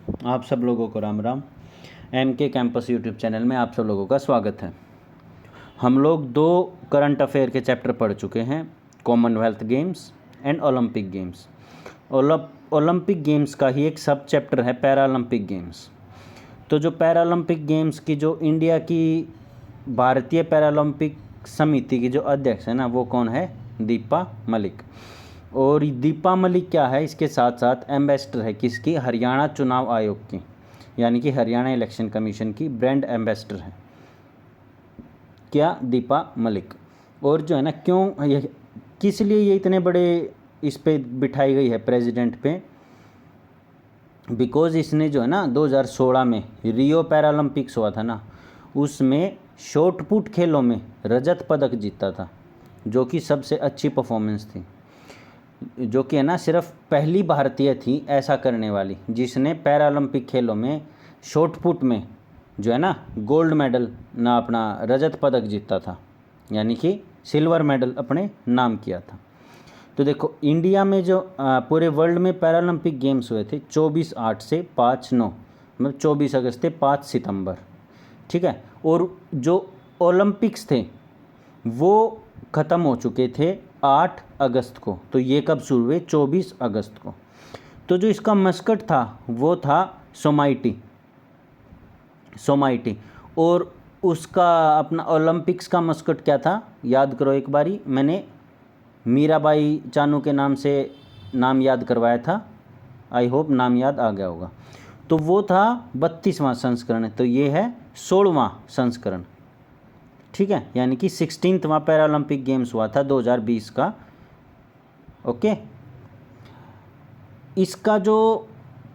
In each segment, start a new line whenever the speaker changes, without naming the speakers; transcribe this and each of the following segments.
आप सब लोगों को राम राम। एम के कैंपस यूट्यूब चैनल में आप सब लोगों का स्वागत है। हम लोग 2 करंट अफेयर के चैप्टर पढ़ चुके हैं, Commonwealth games and Olympic games. Olympic games का ही एक सब चैप्टर है पैरालंपिक गेम्स। तो जो पैरालंपिक गेम्स की जो इंडिया की भारतीय पैरालंपिक समिति की जो अध्यक्ष है ना, वो कौन है? दीपा मलिक। और दीपा मलिक क्या है, इसके साथ साथ एम्बेसडर है किसकी? हरियाणा चुनाव आयोग की, यानी कि हरियाणा इलेक्शन कमीशन की ब्रांड एम्बेसडर है क्या? दीपा मलिक। और जो है ना, क्यों ये, किस लिए ये इतने बड़े इस पे बिठाई गई है प्रेसिडेंट पे? बिकॉज इसने जो है ना 2016 में रियो पैरालंपिक्स हुआ था ना, उसमें शॉट पुट खेलों में रजत पदक जीता था, जो कि सबसे अच्छी परफॉर्मेंस थी, जो कि है ना सिर्फ पहली भारतीय थी ऐसा करने वाली, जिसने पैरालंपिक खेलों में शॉट पुट में जो है ना गोल्ड मेडल ना अपना रजत पदक जीता था, यानी कि सिल्वर मेडल अपने नाम किया था। तो देखो, इंडिया में जो पूरे वर्ल्ड में पैरालंपिक गेम्स हुए थे 24/8 से 5/9, मतलब 24 अगस्त से 5 सितंबर, ठीक है। और जो ओलंपिक्स थे वो ख़त्म हो चुके थे 8 अगस्त को। तो ये कब शुरू हुए? 24 अगस्त को। तो जो इसका मस्कट था वो था सोमाइटी। और उसका अपना ओलंपिक्स का मस्कट क्या था? याद करो एक बारी, मैंने मीराबाई चानू के नाम से नाम याद करवाया था, आई होप नाम याद आ गया होगा। तो वो था 32वां संस्करण, तो ये है 16वां संस्करण, ठीक है, यानी कि 16वां पैरालंपिक गेम्स हुआ था 2020 का। ओके, इसका जो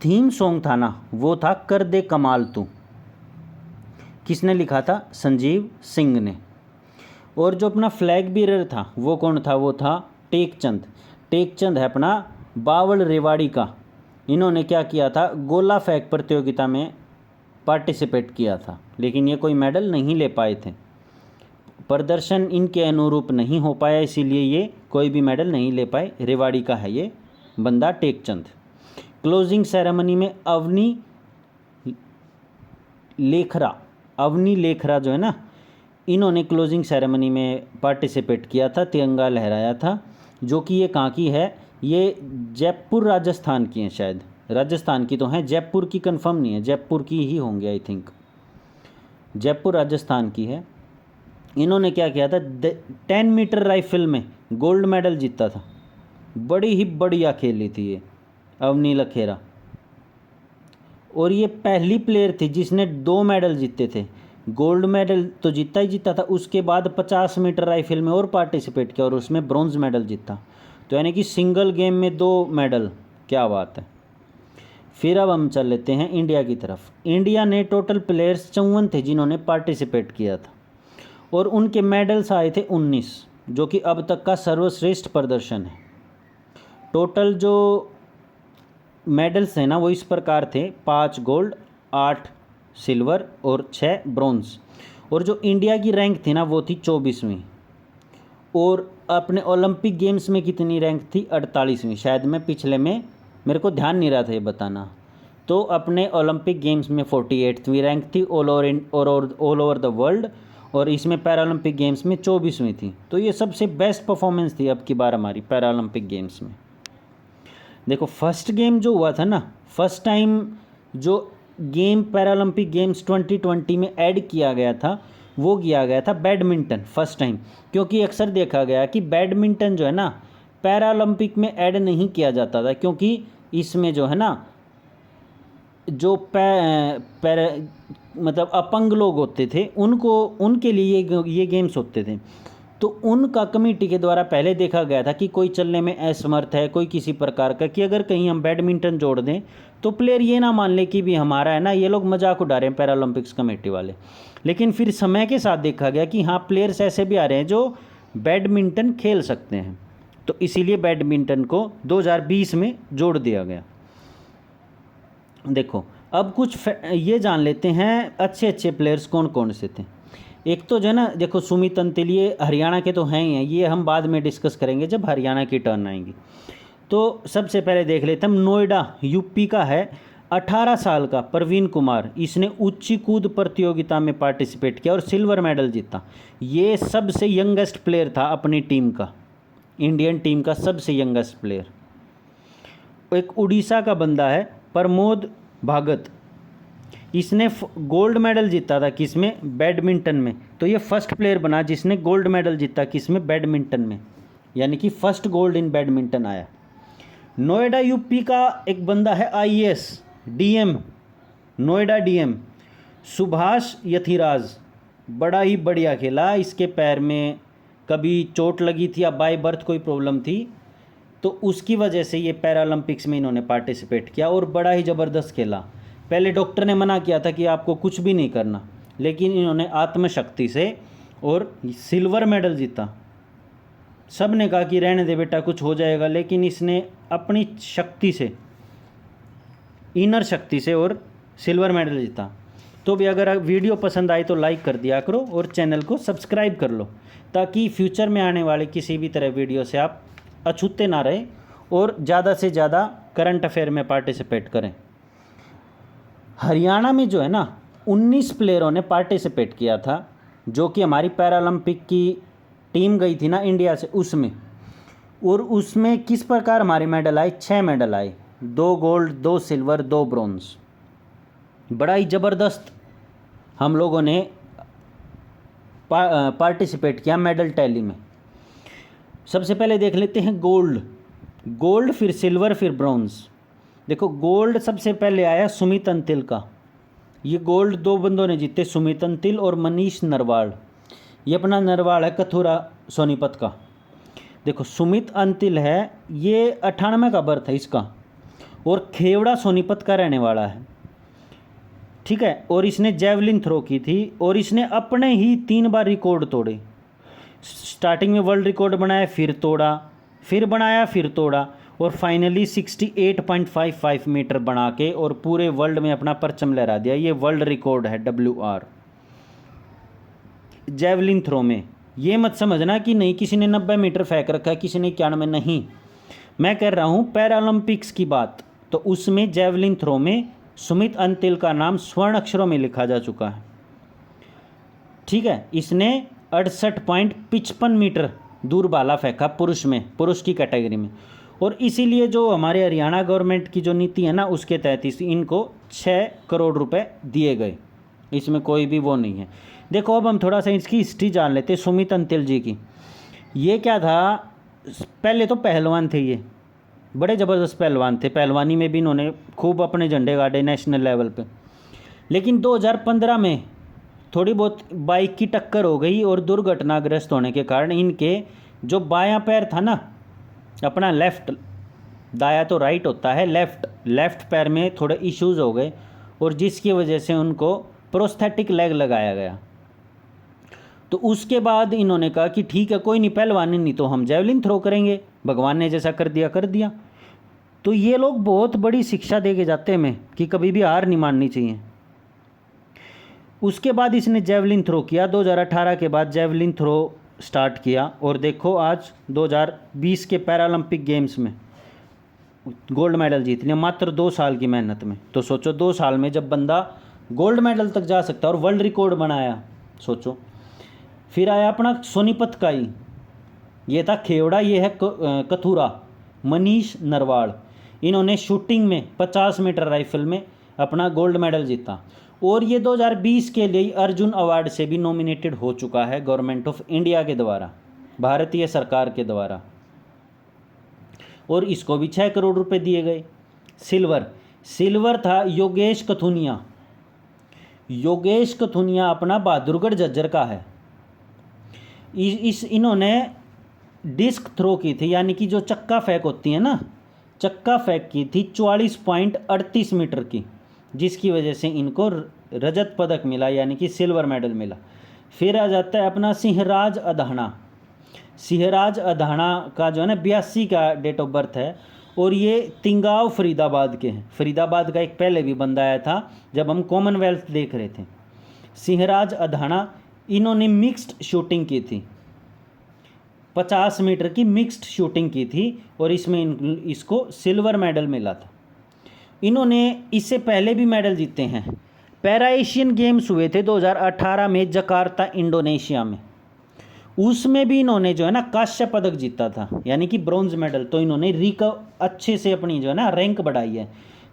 थीम सॉन्ग था ना, वो था कर दे कमाल तू। किसने लिखा था? संजीव सिंह ने। और जो अपना फ्लैग बीरर था वो कौन था? वो था टेकचंद। टेकचंद है अपना बावल रेवाड़ी का। इन्होंने क्या किया था? गोला फेंक प्रतियोगिता में पार्टिसिपेट किया था, लेकिन ये कोई मेडल नहीं ले पाए थे, प्रदर्शन इनके अनुरूप नहीं हो पाया, इसीलिए ये कोई भी मेडल नहीं ले पाए। रेवाड़ी का है ये बंदा टेकचंद। क्लोजिंग सेरेमनी में अवनी लेखरा जो है ना, इन्होंने क्लोजिंग सेरेमनी में पार्टिसिपेट किया था, तिरंगा लहराया था। जो कि ये कहाँ की है? ये जयपुर राजस्थान की है, शायद राजस्थान की तो है, जयपुर की कंफर्म नहीं है, जयपुर की ही होंगे आई थिंक, जयपुर राजस्थान की है। इन्होंने क्या किया था? 10 मीटर राइफल में गोल्ड मेडल जीता था। बड़ी ही बढ़िया खेली थी ये अवनी लखेरा। और ये पहली प्लेयर थी जिसने 2 मेडल जीते थे। गोल्ड मेडल तो जीता ही जीता था, उसके बाद 50 मीटर राइफल में और पार्टिसिपेट किया और उसमें ब्रॉन्ज मेडल जीता। तो यानी कि सिंगल गेम में 2 मेडल, क्या बात है। फिर अब हम चल लेते हैं इंडिया की तरफ। इंडिया ने टोटल प्लेयर्स 54 थे जिन्होंने पार्टिसिपेट किया था, और उनके मेडल्स आए थे 19, जो कि अब तक का सर्वश्रेष्ठ प्रदर्शन है। टोटल जो मेडल्स हैं ना वो इस प्रकार थे: 5 गोल्ड, 8 सिल्वर और 6 ब्रॉन्ज। और जो इंडिया की रैंक थी ना वो थी 24वीं। और अपने ओलंपिक गेम्स में कितनी रैंक थी? 48वीं। शायद मैं पिछले में मेरे को ध्यान नहीं रहा था ये बताना। तो अपने ओलंपिक गेम्स में 48वीं रैंक थी ऑल ओवर द वर्ल्ड, और इसमें पैरालंपिक गेम्स में 24वीं थी। तो ये सबसे बेस्ट परफॉर्मेंस थी अब की बार हमारी पैरालंपिक गेम्स में। देखो, फर्स्ट गेम जो हुआ था ना, फर्स्ट टाइम जो गेम पैरालंपिक गेम्स 2020 में ऐड किया गया था वो किया गया था बैडमिंटन, फर्स्ट टाइम। क्योंकि अक्सर देखा गया कि बैडमिंटन जो है ना पैरालंपिक में ऐड नहीं किया जाता था, क्योंकि इसमें जो है ना जो मतलब अपंग लोग होते थे उनको, उनके लिए ये गेम्स होते थे। तो उनका कमेटी के द्वारा पहले देखा गया था कि कोई चलने में असमर्थ है, कोई किसी प्रकार का, कि अगर कहीं हम बैडमिंटन जोड़ दें तो प्लेयर ये ना मान ले कि भी हमारा है ना, ये लोग मजाक उड़ा रहे हैं पैरालंपिक्स कमेटी वाले। लेकिन फिर समय के साथ देखा गया कि हाँ, प्लेयर्स ऐसे भी आ रहे हैं जो बैडमिंटन खेल सकते हैं, तो इसीलिए बैडमिंटन को 2020 में जोड़ दिया गया। देखो, अब कुछ ये जान लेते हैं अच्छे अच्छे प्लेयर्स कौन कौन से थे। एक तो जो है ना, देखो सुमित अंतिल, ये हरियाणा के तो हैं ही हैं, ये हम बाद में डिस्कस करेंगे जब हरियाणा की टर्न आएंगी। तो सबसे पहले देख लेते हैं, नोएडा यूपी का है 18 साल का प्रवीण कुमार, इसने ऊंची कूद प्रतियोगिता में पार्टिसिपेट किया और सिल्वर मेडल जीता। ये सबसे यंगेस्ट प्लेयर था अपनी टीम का, इंडियन टीम का सबसे यंगेस्ट प्लेयर। एक उड़ीसा का बंदा है प्रमोद भागत, इसने गोल्ड मेडल जीता था किसमें, बैडमिंटन में। तो ये फर्स्ट प्लेयर बना जिसने गोल्ड मेडल जीता किसमें, बैडमिंटन में, यानी कि फर्स्ट गोल्ड इन बैडमिंटन आया। नोएडा यूपी का एक बंदा है IAS DM, Noida DM Subhash Yathiraj, बड़ा ही बढ़िया खेला। इसके पैर में कभी चोट लगी थी या बाय बर्थ कोई प्रॉब्लम थी, तो उसकी वजह से ये पैरालंपिक्स में इन्होंने पार्टिसिपेट किया और बड़ा ही ज़बरदस्त खेला। पहले डॉक्टर ने मना किया था कि आपको कुछ भी नहीं करना, लेकिन इन्होंने आत्मशक्ति से और सिल्वर मेडल जीता। सब ने कहा कि रहने दे बेटा कुछ हो जाएगा, लेकिन इसने अपनी शक्ति से, इनर शक्ति से और सिल्वर मेडल जीता। तो भी अगर वीडियो पसंद आई तो लाइक कर दिया करो और चैनल को सब्सक्राइब कर लो, ताकि फ्यूचर में आने वाले किसी भी तरह वीडियो से आप अछूते ना रहे और ज़्यादा से ज़्यादा करंट अफेयर में पार्टिसिपेट करें। हरियाणा में जो है ना 19 प्लेयरों ने पार्टिसिपेट किया था, जो कि हमारी पैरालंपिक की टीम गई थी ना इंडिया से उसमें। और उसमें किस प्रकार हमारे मेडल आए, 6 मेडल आए, 2 गोल्ड 2 सिल्वर 2 ब्रॉन्ज। बड़ा ही ज़बरदस्त हम लोगों ने पार्टिसिपेट किया मेडल टैली में। सबसे पहले देख लेते हैं गोल्ड, फिर सिल्वर, फिर ब्रॉन्ज। देखो गोल्ड सबसे पहले आया सुमित अंतिल का, ये गोल्ड 2 बंदों ने जीते, सुमित अंतिल और मनीष नरवाल। ये अपना नरवाल है कथुरा सोनीपत का। देखो सुमित अंतिल है, ये 98 का बर्थ है इसका और खेवड़ा सोनीपत का रहने वाला है, ठीक है। और इसने जेवलिन थ्रो की थी और इसने अपने ही 3 बार रिकॉर्ड तोड़े। स्टार्टिंग में वर्ल्ड रिकॉर्ड बनाया, फिर तोड़ा, फिर बनाया, फिर तोड़ा और फाइनली 68.55 मीटर बना के और पूरे वर्ल्ड में अपना परचम लहरा दिया। ये वर्ल्ड रिकॉर्ड है WR जेवलिन थ्रो में। ये मत समझना कि नहीं किसी ने 90 मीटर फेंक रखा है, किसी ने 91, नहीं। मैं कह रहा हूँ पैरालंपिक्स की बात, तो उसमें जेवलिन थ्रो में सुमित अंतिल का नाम स्वर्ण अक्षरों में लिखा जा चुका है, ठीक है। इसने 68.55 मीटर दूर भाला फेंका पुरुष में, पुरुष की कैटेगरी में। और इसीलिए जो हमारे हरियाणा गवर्नमेंट की जो नीति है ना, उसके तहत इनको 6 करोड़ रुपए दिए गए, इसमें कोई भी वो नहीं है। देखो अब हम थोड़ा सा इसकी हिस्ट्री जान लेते हैं सुमित अंतिल जी की। ये क्या था, पहले तो पहलवान थे, ये बड़े ज़बरदस्त पहलवान थे, पहलवानी में भी इन्होंने खूब अपने झंडे गाड़े नेशनल लेवल पे। लेकिन 2015 में थोड़ी बहुत बाइक की टक्कर हो गई और दुर्घटनाग्रस्त होने के कारण इनके जो बायां पैर था ना, अपना लेफ़्ट, दाया तो राइट होता है, लेफ़्ट पैर में थोड़े इश्यूज़ हो गए और जिसकी वजह से उनको प्रोस्थेटिक लेग लगाया गया। तो उसके बाद इन्होंने कहा कि ठीक है कोई नहीं, पहलवानी नहीं तो हम जेवलिन थ्रो करेंगे, भगवान ने जैसा कर दिया। तो ये लोग बहुत बड़ी शिक्षा दे के जाते हैं हमें कि कभी भी हार नहीं माननी चाहिए। उसके बाद इसने जेवलिन थ्रो किया, 2018 के बाद जेवलिन थ्रो स्टार्ट किया और देखो आज 2020 के पैरालंपिक गेम्स में गोल्ड मेडल जीत लिया मात्र 2 साल की मेहनत में। तो सोचो 2 साल में जब बंदा गोल्ड मेडल तक जा सकता है और वर्ल्ड रिकॉर्ड बनाया, सोचो। फिर आया अपना सोनीपत का ही, ये था खेवड़ा, ये है कथुरा, मनीष नरवाल। इन्होंने शूटिंग में 50 मीटर राइफल में अपना गोल्ड मेडल जीता और ये 2020 के लिए अर्जुन अवार्ड से भी नॉमिनेटेड हो चुका है गवर्नमेंट ऑफ इंडिया के द्वारा, भारतीय सरकार के द्वारा। और इसको भी 6 करोड़ रुपए दिए गए। सिल्वर था योगेश कथुनिया अपना बहादुरगढ़ झज्जर का है। इन्होंने डिस्क थ्रो की थी, यानी कि जो चक्का फेंक होती है ना, चक्का फेंक की थी 44.38 मीटर की, जिसकी वजह से इनको रजत पदक मिला, यानी कि सिल्वर मेडल मिला। फिर आ जाता है अपना सिंहराज अधाना का जो है ना 82 का डेट ऑफ बर्थ है और ये तिंगाव फरीदाबाद के हैं। फरीदाबाद का एक पहले भी बंदा आया था जब हम कॉमनवेल्थ देख रहे थे। सिंहराज अधाना, इन्होंने मिक्स्ड शूटिंग की थी, 50 मीटर की मिक्स्ड शूटिंग की थी और इसमें इसको सिल्वर मेडल मिला था। इन्होंने इससे पहले भी मेडल जीते हैं। पैरा एशियन गेम्स हुए थे 2018 में जकार्ता इंडोनेशिया में, उसमें भी इन्होंने जो है ना कांस्य पदक जीता था, यानी कि ब्रॉन्ज मेडल। तो इन्होंने अच्छे से अपनी जो है ना रैंक बढ़ाई है।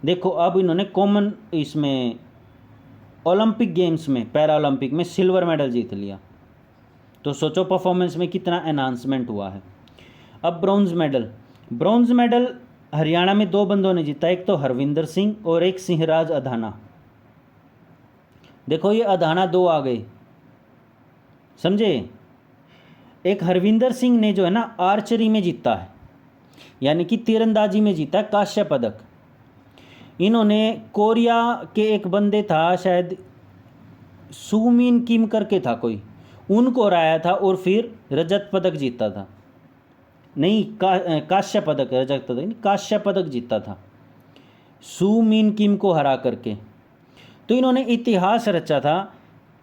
देखो अब इन्होंने कॉमन इसमें ओलंपिक गेम्स में, पैरा ओलंपिक में सिल्वर मेडल जीत लिया। तो सोचो परफॉर्मेंस में कितना एनहांसमेंट हुआ है। अब ब्रॉन्ज मेडल हरियाणा में 2 बंदों ने जीता, एक तो हरविंदर सिंह और एक सिंहराज अधाना। देखो ये अधाना 2 आ गए, समझे। एक हरविंदर सिंह ने जो है ना आर्चरी में जीता है, यानी कि तीरंदाजी में जीता है कांस्य पदक। इन्होंने कोरिया के एक बंदे था, शायद सुमिन किम करके था कोई, उनको हराया था और फिर रजत पदक जीता था। नहीं, कांस्य पदक, रजत पदक नहीं, कांस्य पदक जीता था सुमिन किम को हरा करके। तो इन्होंने इतिहास रचा था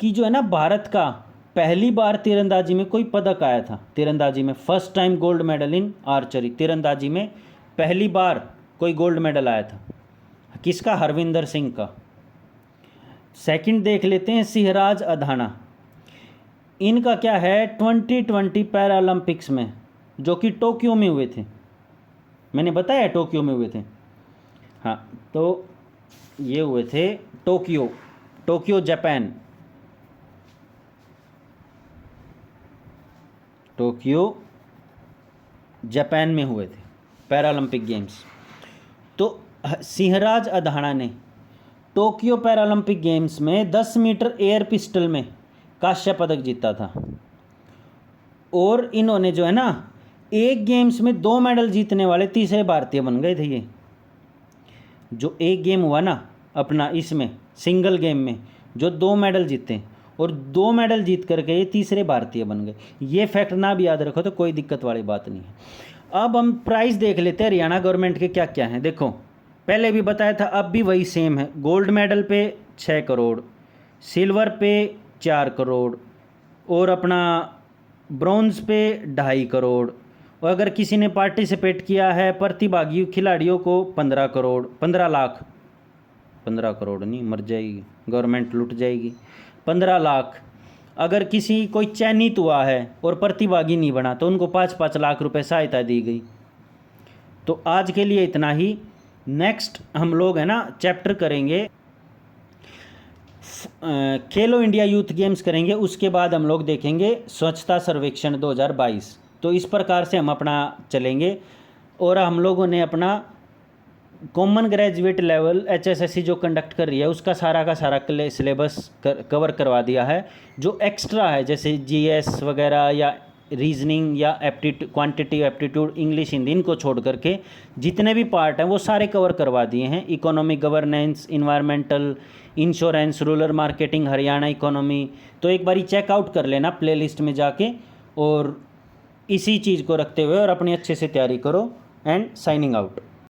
कि जो है ना भारत का पहली बार तीरंदाजी में कोई पदक आया था। तीरंदाजी में first time gold medal in archery, तीरंदाजी में पहली बार कोई गोल्ड मेडल आया था। किसका? हरविंदर सिंह का। सेकंड देख लेते हैं सिंहराज अधाना। इनका क्या है, 2020 पैरा ओलंपिक्स में, जो कि टोक्यो में हुए थे। मैंने बताया टोक्यो में हुए थे, हाँ। तो ये हुए थे टोक्यो जापान, टोक्यो जापान में हुए थे पैरा ओलंपिक गेम्स। तो सिंहराज अधाना ने टोक्यो पैरा ओलंपिक गेम्स में 10 मीटर एयर पिस्टल में कांस्य पदक जीता था। और इन्होंने जो है ना एक गेम्स में 2 मेडल जीतने वाले तीसरे भारतीय बन गए थे। ये जो एक गेम हुआ ना अपना, इसमें सिंगल गेम में जो 2 मेडल जीते, और 2 मेडल जीत करके ये तीसरे भारतीय बन गए। ये फैक्ट ना भी याद रखो तो कोई दिक्कत वाली बात नहीं है। अब हम प्राइस देख लेते हैं हरियाणा गवर्नमेंट के क्या क्या हैं। देखो पहले भी बताया था, अब भी वही सेम है। गोल्ड मेडल पे 6 करोड़, सिल्वर पे 4 करोड़, और अपना ब्रॉन्ज पे 2.5 करोड़, और अगर किसी ने पार्टिसिपेट किया है प्रतिभागी खिलाड़ियों को 15 करोड़, 15 लाख, 15 करोड़ नहीं, मर जाएगी गवर्नमेंट, लुट जाएगी। 15 लाख। अगर किसी कोई चयनित हुआ है और प्रतिभागी नहीं बना तो उनको 5-5 लाख रुपए सहायता दी गई। तो आज के लिए इतना ही। नेक्स्ट हम लोग है ना चैप्टर करेंगे, खेलो इंडिया यूथ गेम्स करेंगे, उसके बाद हम लोग देखेंगे स्वच्छता सर्वेक्षण 2022। तो इस प्रकार से हम अपना चलेंगे। और हम लोगों ने अपना कॉमन ग्रेजुएट लेवल HSSC जो कंडक्ट कर रही है उसका सारा का सारा सिलेबस कवर करवा दिया है। जो एक्स्ट्रा है जैसे GS वगैरह या रीजनिंग या क्वांटिटी एप्टीट्यूड, इंग्लिश, हिंदी, इनको छोड़ करके जितने भी पार्ट हैं वो सारे कवर करवा दिए हैं। Economic governance, environmental, insurance, rural marketing, Haryana economy. तो एक बारी चेकआउट कर लेना प्लेलिस्ट में जाके, और इसी चीज़ को रखते हुए और अपनी अच्छे से तैयारी करो। And signing out.